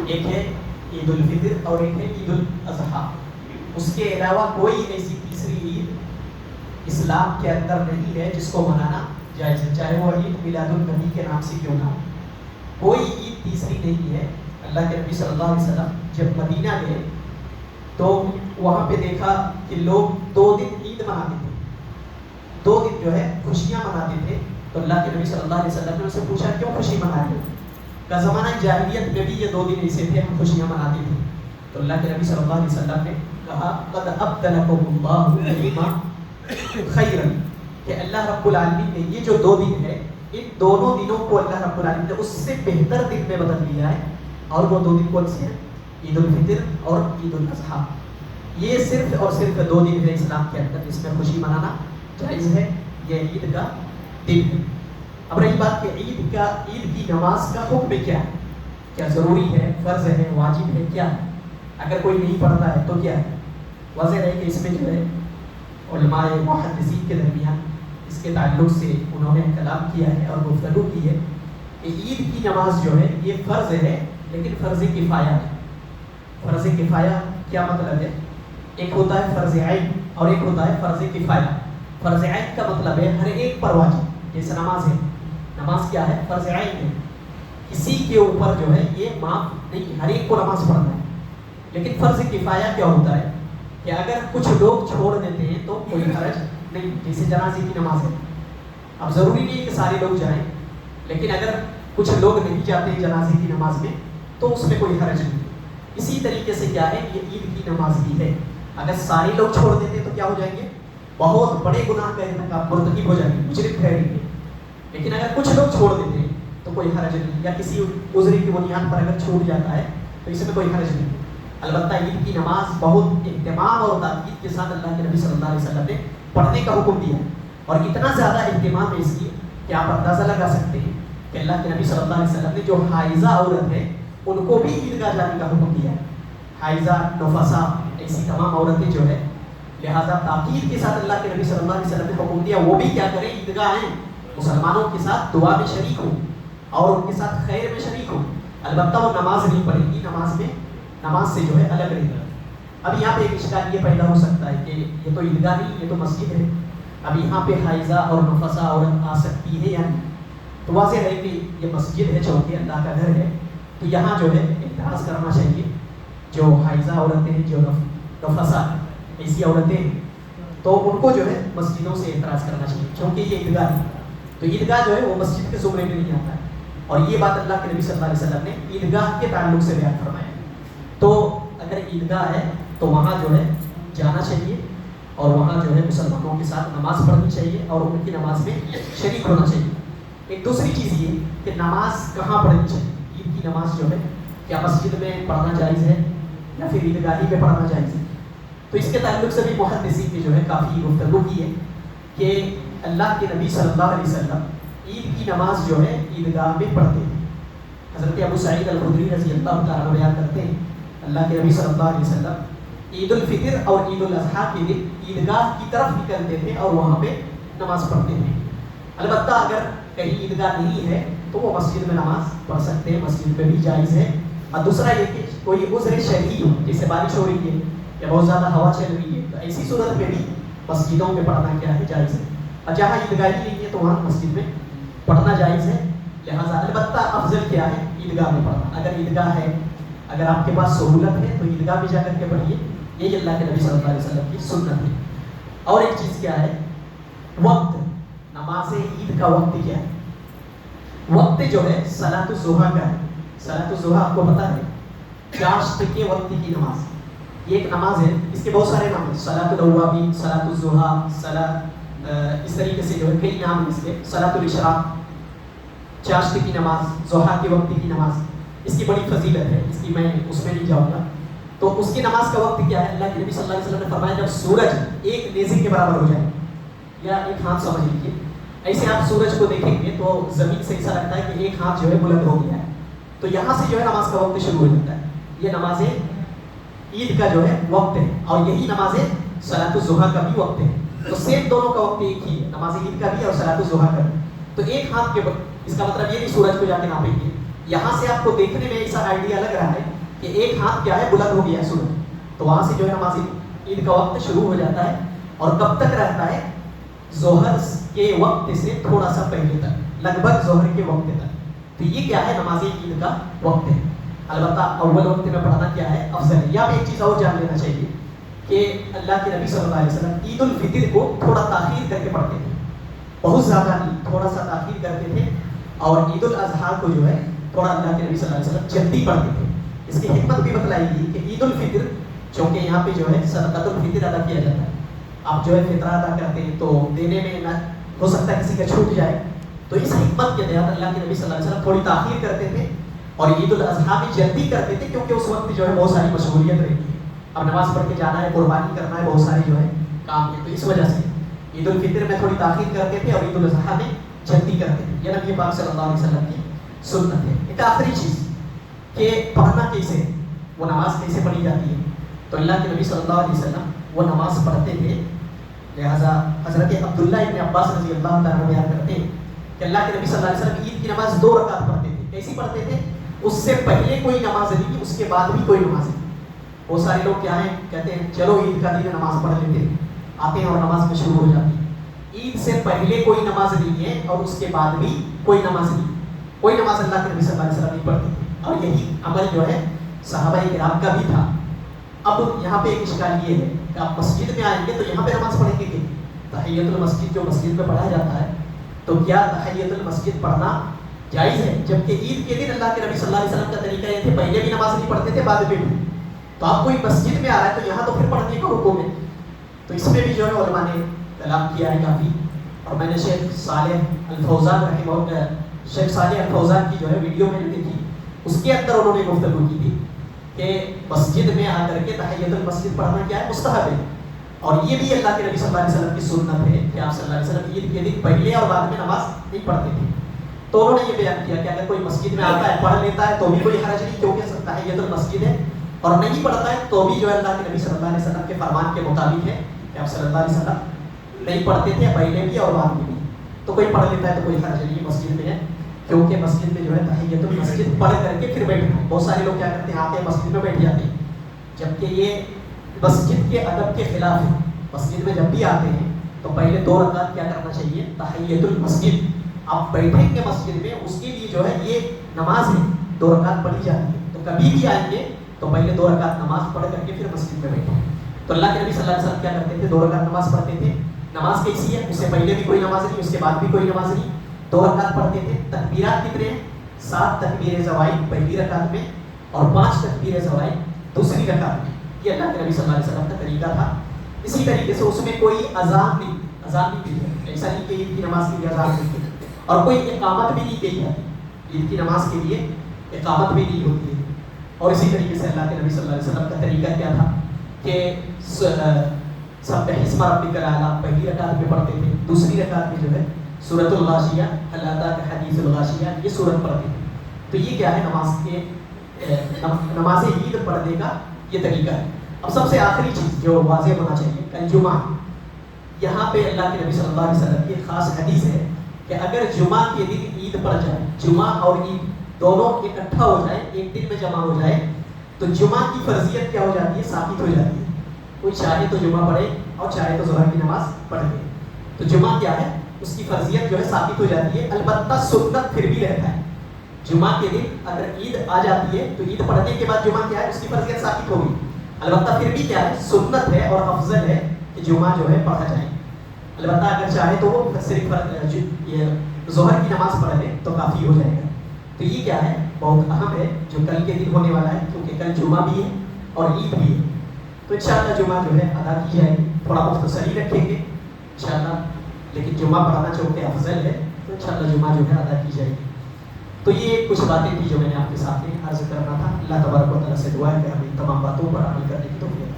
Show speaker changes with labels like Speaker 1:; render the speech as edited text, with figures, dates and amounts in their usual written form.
Speaker 1: ایک ہے عید الفطر اور ایک ہے عید الاضحیٰ. اس کے علاوہ کوئی ایسی تیسری عید اسلام کے اندر نہیں ہے جس کو منانا جائز ہے، چاہے وہ عید میلاد النبی کے نام سے کیوں نہ ہو. کوئی عید تیسری نہیں ہے. اللہ کے نبی صلی اللہ علیہ وسلم جب مدینہ گئے تو وہاں پہ دیکھا کہ لوگ 2 دن عید مناتے تھے، 2 دن جو ہے خوشیاں مناتے تھے. تو اللہ کے نبی صلی اللہ علیہ وسلم نے ان سے پوچھا کیوں خوشی منا رہے ہو؟ کا زمانہ جاہلیت میں بھی یہ 2 دن ایسے تھے، ہم خوشیاں مناتے تھے. تو اللہ کے نبی صلی اللہ علیہ وسلم نے کہا قد ابدلکم اللہ بہما خیرا، کہ اللہ رب العالمین نے یہ جو 2 دن ہے ان دونوں دنوں کو اللہ رب العالمین نے اس سے بہتر دن میں بدل دیا ہے. اور وہ 2 دن کون سے ہیں؟ عید الفطر اور عید الاضحیٰ. یہ صرف اور صرف 2 دن ہے اسلام کے اندر جس میں خوشی منانا جائز ہے. یہ عید کا دن ہے. اب رہی بات کہ عید کی نماز کا حکم کیا ہے، کیا ضروری ہے، فرض ہے، واجب ہے، کیا ہے؟ اگر کوئی نہیں پڑھتا ہے تو کیا ہے؟ واضح ہے کہ اس میں جو ہے علماء محدثین کے درمیان اس کے تعلق سے انہوں نے کلام کیا ہے اور گفتگو کی ہے کہ عید کی نماز جو ہے یہ فرض ہے لیکن فرض کفایہ ہے. فرض کفایہ کیا مطلب ہے؟ ایک ہوتا ہے فرض عین اور ایک ہوتا ہے فرض کفایہ. فرض عین کا مطلب ہے ہر ایک پر واجب، جیسے نماز ہے. نماز کیا ہے؟ فرض عین ہے، کسی کے اوپر جو ہے یہ معاف نہیں، ہر ایک کو نماز پڑھنا ہے. لیکن فرض کفایہ کیا ہوتا ہے کہ اگر کچھ لوگ چھوڑ دیتے ہیں تو کوئی حرج نہیں، جیسے جنازے کی نماز ہے. اب ضروری نہیں کہ سارے لوگ جائیں، لیکن اگر کچھ لوگ نہیں جاتے جنازے کی نماز میں تو اس میں کوئی حرج نہیں. اسی طریقے سے کیا ہے، یہ عید کی نماز بھی ہے. اگر سارے لوگ چھوڑ دیتے تو کیا ہو جائیں گے؟ بہت بڑے گناہ کا ارتکاب، مرتکب ہو جائیں گے، مجرم ٹھہریں گے. لیکن اگر کچھ لوگ چھوڑ دیتے ہیں تو کوئی حرج نہیں، یا کسی عذر کی بنیاد پر اگر چھوٹ جاتا ہے تو اس میں کوئی حرج نہیں. البتہ عید کی نماز بہت اہتمام اور تاکید کے ساتھ اللہ کے نبی صلی اللہ علیہ وسلم نے پڑھنے کا حکم دیا ہے. اور اتنا زیادہ اہتمام ہے اس کی کہ آپ اندازہ لگا سکتے ہیں کہ اللہ کے نبی صلی اللہ علیہ وسلم نے جو حائضہ عورت ہے ان کو بھی عیدگاہ جانے کا حکم دیا ہے. حائضہ، نفسا، ایسی تمام عورتیں جو ہے، لہٰذا تاکید کے ساتھ اللہ کے نبی صلی اللہ علیہ وسلم نے حکم دیا وہ بھی کیا کریں، عیدگاہ ہیں، مسلمانوں کے ساتھ دعا میں شریک ہوں اور ان کے ساتھ خیر میں شریک ہوں. البتہ وہ نماز نہیں پڑھیں گی، نماز سے جو ہے الگ رہے گا. اب یہاں پہ ایک اشکال یہ پیدا ہو سکتا ہے کہ یہ تو عیدگاہ نہیں، یہ تو مسجد ہے. اب یہاں پہ حائضہ اور نفسا عورت آ سکتی ہے یا نہیں؟ تو واضح ہے کہ یہ مسجد ہے چونکہ اللہ کا گھر ہے، تو یہاں جو ہے اعتراض کرنا چاہیے. جو حائضہ عورتیں ہیں، جو نفسا ایسی عورتیں ہیں، تو ان کو جو ہے مسجدوں سے اعتراض کرنا چاہیے کیونکہ یہ عیدگاہ ہے. تو عیدگاہ جو ہے وہ مسجد کے زمرے میں نہیں آتا ہے. اور یہ بات اللہ کے نبی صلی اللہ علیہ وسلم نے عیدگاہ کے تعلق سے بیان فرمایا. تو اگر عیدگاہ ہے تو وہاں جو ہے جانا چاہیے اور وہاں جو ہے مسلمانوں کے ساتھ نماز پڑھنی چاہیے اور ان کی نماز میں شریک ہونا چاہیے. ایک دوسری چیز یہ کہ نماز کہاں پڑھنی چاہیے. عید کی نماز جو ہے کیا مسجد میں پڑھنا جائز ہے یا پھر عیدگاہ میں پڑھنا جائز ہے؟ تو اس کے تعلق سے بھی محدثین نے جو ہے کافی گفتگو کی ہے کہ اللہ کے نبی صلی اللہ علیہ وسلم عید کی نماز جو ہے عیدگاہ میں پڑھتے ہیں. حضرت ابو سعید الخدری رضی اللہ تعالیٰ بیان کرتے ہیں اللہ کے نبی صلی اللہ علیہ وسلم عید الفطر اور عید الاضحیٰ کے دن عیدگاہ کی طرف نکلتے تھے اور وہاں پہ نماز پڑھتے تھے. البتہ اگر کہیں عیدگاہ نہیں ہے تو وہ مسجد میں نماز پڑھ سکتے ہیں، مسجد میں بھی جائز ہے. اور دوسرا یہ کہ کوئی عذر شرعی ہو، جیسے بارش ہو رہی ہے یا بہت زیادہ ہوا چل رہی ہے، تو ایسی صورت میں بھی مسجدوں میں پڑھنا کیا ہے، جائز ہے. اور جہاں عیدگاہ ہی نہیں ہے تو وہاں مسجد میں پڑھنا جائز ہے. لہٰذا البتہ افضل کیا ہے، عیدگاہ میں پڑھنا. اگر عیدگاہ ہے، اگر آپ کے پاس سہولت ہے تو عیدگاہ میں جا کر کے پڑھیے. یہی اللہ کے نبی صلی اللہ علیہ وسلم کی سنت ہے. اور ایک چیز کیا ہے، وقت. نماز عید کا وقت کیا ہے؟ وقت جو ہے صلاۃ الضحیٰ کا ہے. صلاۃ الضحیٰ آپ کو پتہ ہے، چاشت کے وقت کی نماز. یہ ایک نماز ہے، اس کے بہت سارے نام ہیں، صلاۃ الاوابین، صلاۃ الضحیٰ، اس طریقے سے جو ہے کئی نام ہیں اس کے. صلاۃ الاشراق، چاشت کی نماز، ضحیٰ کے وقت کی نماز. اس کی بڑی فضیلت ہے، اس کی میں اس میں نہیں جاؤں گا. تو اس کی نماز کا وقت کیا ہے؟ اللہ کے نبی صلی اللہ علیہ وسلم نے فرمایا جب سورج ایک نیزے کے برابر ہو جائے، یا ایک ہاتھ سمجھ لیجیے، ایسے آپ سورج کو دیکھیں گے تو زمین سے ایسا لگتا ہے کہ ایک ہاتھ جو ہے بلند ہو گیا ہے. تو یہاں سے جو ہے نماز کا وقت شروع ہو جاتا ہے. یہ نماز عید کا جو ہے وقت ہے، اور یہی نماز صلاۃ الضحیٰ کا بھی وقت ہے. تو سیم دونوں کا وقت ایک ہی ہے، نماز عید کا بھی اور صلاۃ الضحیٰ کا بھی. تو ایک ہاتھ کے وقت، اس کا مطلب یہ نہیں سورج کو جا کے ناپیں گے यहाँ से आपको देखने में ऐसा आइडिया लग रहा है कि एक हाथ क्या है बुलंद हो गया है सूरज, तो वहाँ से जो है नमाज ईद का वक्त शुरू हो जाता है और कब तक रहता है, जोहर के वक्त से थोड़ा सा पहले तक, लगभग जोहर के वक्त तक। तो ये क्या है, नमाज ईद का वक्त है। अलबत्ता अव्वल वक्त में पढ़ना क्या है, अफजल है। यहाँ पे एक चीज़ और जान लेना चाहिए कि अल्लाह के नबी सल्लल्लाहु अलैहि वसल्लम ईद उल फितर को थोड़ा ताख़ीर करके पढ़ते थे, बहुत ज़्यादा नहीं, थोड़ा सा ताख़ीर करते थे। और ईद उल अज़हा को जो है थोड़ा अल्लाह के नबी सल्लल्लाहु अलैहि वसल्लम जल्दी पढ़ते थे। इसकी हिकमत भी बतलाई गई कि ईद उल फितर चूँकि यहाँ पे जो है सदक़तुल फितर अदा किया जाता है, आप जो है फितरा अदा करते हैं तो देने में ना हो सकता है किसी का छूट जाए, तो इस हिकमत के तहत अल्लाह के नबी सल्लल्लाहु अलैहि वसल्लम थोड़ी ताख़ीर करते थे और ईद उल अज़हा भी जल्दी करते थे, क्योंकि उस वक्त जो है बहुत सारी मशगूलियत रहती है, अब नमाज़ पढ़ के जाना है, कुर्बानी करना है, बहुत सारी जो है काम है। तो इस वजह से ईद उल फितर में थोड़ी ताख़ीर करते थे और ईद उल अज़हा में जल्दी करते थे। यह नबी पाक सल्लल्लाहु अलैहि वसल्लम की सुन्नत है। एक आखिरी चीज़ कि पढ़ना कैसे, वो नमाज कैसे पढ़ी जाती है। तो अल्लाह के नबी सल्लल्लाहु अलैहि वसल्लम वो नमाज पढ़ते थे, लिहाजा हज़रत अब्दुल्लाह इब्न अब्बास रज़ी अल्लाह तआला बयान करते हैं कि अल्लाह के नबी सल्लल्लाहु अलैहि वसल्लम ईद की नमाज 2 रकात पढ़ते थे। कैसी पढ़ते थे, उससे पहले कोई नमाज नहीं, उसके बाद भी कोई नमाज नहीं। बहुत सारे लोग क्या है, कहते हैं चलो ईद का दिन नमाज पढ़ लेते हैं, आते हैं और नमाज में शुरू हो जाती है। ईद से पहले कोई नमाज नहीं है और उसके बाद भी कोई नमाज नहीं, कोई नमाज अल्लाह के नबी सल्लल्लाहु अलैहि वसल्लम नहीं पढ़ते थे। और यही अमल जो है सहाबाए किराम का भी था। अब यहाँ पे एक इश्काल ये है कि आप मस्जिद में आएंगे तो यहाँ पे नमाज पढ़ेंगे कि तहियतुल मस्जिद जो मस्जिद में पढ़ा जाता है, तो क्या तहियतुल मस्जिद पढ़ना जायज़ है, जबकि ईद के दिन अल्लाह के नबी सल्लल्लाहु अलैहि वसल्लम का तरीका ये थे, पहले भी नमाज नहीं पढ़ते थे, बाद में भी। तो आप कोई मस्जिद में आ रहा है तो यहाँ तो फिर पढ़ने का हुक्म है। तो इसमें भी जो है उलमा ने कलाम किया है काफ़ी, और मैंने शेख सालेह अल फौज़ान की जो है वीडियो मैंने देखी, उसके अंदर उन्होंने गुफ्तगू की थी कि मस्जिद में आकर के तहियतुल मस्जिद पढ़ना क्या है, मुस्तहब है। और ये भी अल्लाह के नबी सल्लल्लाहु अलैहि वसल्लम की सुन्नत है कि आप सल्लल्लाहु अलैहि वसल्लम ईद के दिन पहले और बाद में नमाज नहीं पढ़ते थे। तो उन्होंने ये बयान किया कि अगर कोई मस्जिद में आता है पढ़ लेता है तो भी कोई हरज नहीं, क्योंकि तहियतुल मस्जिद है, और नहीं पढ़ता है तो भी जो है अल्लाह के नबी सल्लल्लाहु अलैहि वसल्लम के फरमान के मुताबिक है कि आप सल्लल्लाहु अलैहि वसल्लम नहीं पढ़ते थे पहले भी और बाद में भी। तो कोई पढ़ लेता है तो कोई हरज नहीं मस्जिद में है, क्योंकि मस्जिद में जो है तहियतुल मस्जिद पढ़ करके फिर बैठना है। बहुत सारे लोग क्या करते हैं, आते हैं मस्जिद में बैठ जाते हैं, जबकि ये मस्जिद के अदब के खिलाफ है। मस्जिद में जब भी आते हैं तो पहले 2 रकात क्या करना चाहिए, तहियतुल मस्जिद। आप बैठेंगे मस्जिद में, उसके लिए जो है ये नमाज है, 2 रकात पढ़ी जाती है। तो कभी भी आएंगे तो पहले 2 रकात नमाज पढ़ करके फिर मस्जिद में बैठे। तो अल्लाह के नबी सल्लल्लाहु अलैहि वसल्लम क्या करते थे, 2 रकात नमाज पढ़ते थे। नमाज कैसी है, उससे पहले भी कोई नमाज नहीं, उसके बाद भी कोई नमाज नहीं, 2 रकात पढ़ते थे। तकबीरात कितने हैं, 7 तकबीर ज़वाइद पहली रकात में और 5 तकबीर ज़वाइद दूसरी रकात में। ये अल्लाह के नबी सल्लल्लाहु अलैहि वसल्लम का तरीका था। इसी तरीके से उसमें कोई अज़ान नहीं दी है, ऐसा नहीं कि ईद की नमाज के लिए अज़ान नहीं दी, और कोई इकामत भी नहीं दी जाती। ईद की नमाज के लिए इकामत भी नहीं होती है। और इसी तरीके से अल्लाह के नबी सल्लल्लाहु अलैहि वसल्लम का तरीका क्या था कि सब्बिहिस्मा रब्बिकल आला पहली रकात में पढ़ते थे, दूसरी रकात में जो है सूरतुल गाशिया, हल अताका हदीसुल गाशिया, ये सूरत पढ़ते थे। तो ये क्या है, नमाज ईद पढ़ने का ये तरीका है। अब सबसे आखिरी चीज़ जो वाज़ेह होना चाहिए, कल जुमा, यहाँ पे अल्लाह के नबी सल्लल्लाहु अलैहि वसल्लम की खास हदीस है कि अगर जुमा के दिन ईद पड़ जाए, जुमा और ईद दोनों इकट्ठा हो जाए, एक दिन में जमा हो जाए, तो जुमा की फर्जियत क्या हो जाती है, साबित हो जाती है। कोई चाहे तो जुमा पढ़े और चाहे तो ज़ोहर की नमाज पढ़ ले, तो जुमा क्या है, उसकी फर्जियत जो है साबित हो जाती है। अलबत्ता सुन्नत फिर भी रहता है। जुमा के दिन अगर ईद आ जाती है तो ईद पढ़ने के बाद जुमा क्या है, उसकी फर्जियत साबित होगी। अलबत्ता फिर भी क्या है, सुन्नत है और अफजल है कि जुमा जो है पढ़ा जाए। अलबत्ता अगर चाहे तो वो सिर्फ ये ज़ोहर की नमाज पढ़ ले तो काफ़ी हो जाएगा। तो ये क्या है, बहुत अहम है जो कल के दिन होने वाला है, क्योंकि कल जुमा भी है और ईद भी है। तो इंशाअल्लाह जुमा जो है अदा की जाएगी, थोड़ा मुख्तसर ही रखेंगे इंशाअल्लाह, लेकिन जुमा पढ़ाना चूँकि अफजल है तो इंशाअल्लाह जुमा जो है अदा की जाएगी। तो ये कुछ बातें थी जो मैंने आपके सामने अर्ज़ करना था। अल्लाह तबारक व तआला से दुआ है कि हमें तमाम बातों पर अमल करने की तौफीक